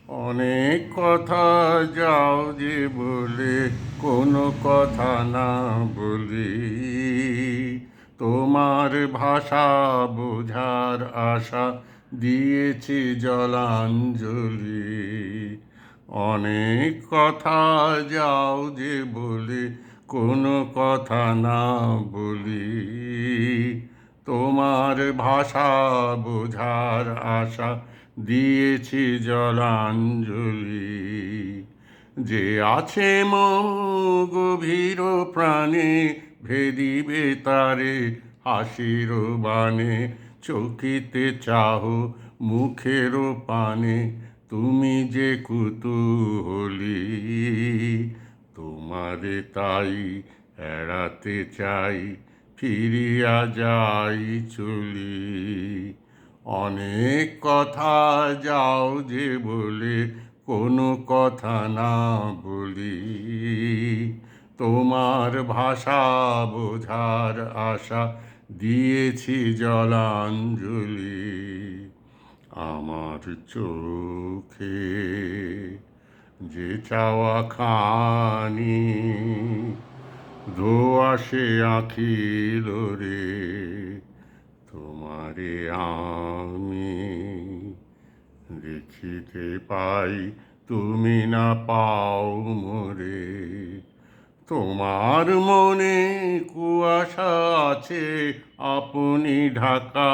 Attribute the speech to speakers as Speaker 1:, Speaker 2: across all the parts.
Speaker 1: অনেক কথা যাও যে বলে কোনো কথা না বলি, তোমার ভাষা বোঝার আশা দিয়েছি জলাঞ্জলি। অনেক কথা যাও যে বলে কোনো কথা না বলি, তোমার ভাষা বোঝার আশা দিয়েছি জলাঞ্জলি। যে আছে মম গভীর প্রাণে, ভেদিবে তারে হাসির বাণে। চকিতে চাহ মুখের পানে, তুমি যে কুতূহলী। তোমারে তাই এড়াতে চাই, ফিরিয়া যাই চলি। অনেক কথা যাও যে বলে কোনো কথা না বলি, তোমার ভাষা বোঝার আশা দিয়েছি জলাঞ্জলি। আমার চোখে যে চাওয়া খানি, ধোঁয়াশে আঁখিল রে, তোমারে আমি দেখিতে পাই, তুমি না পাও মোরে। তোমার মনে কুয়াশা আছে, আপনি ঢাকা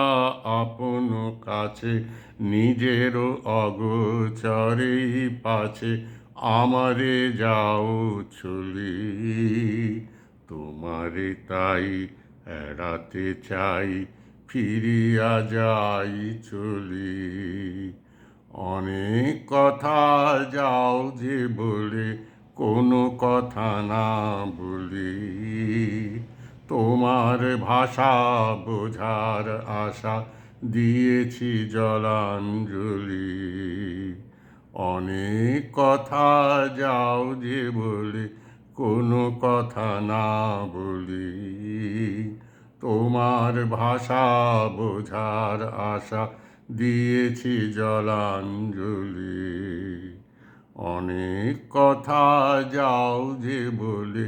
Speaker 1: আপন কাছে। নিজেরও অগোচরেই পাছে আমারে যাও চলি। তোমারে তাই এড়াতে চাই, ফিরিয়া যাই চলি। অনেক কথা যাও যে বলে কোনো কথা না বলি, তোমার ভাষা বোঝার আশা দিয়েছি জলাঞ্জলি। অনেক কথা যাও যে বলে কোনো কথা না বলি, তোমার ভাষা বোঝার আশা দিয়েছি জলাঞ্জলি। অনেক কথা যাও যে বলে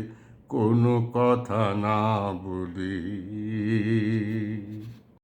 Speaker 1: কোনো কথা না বলি।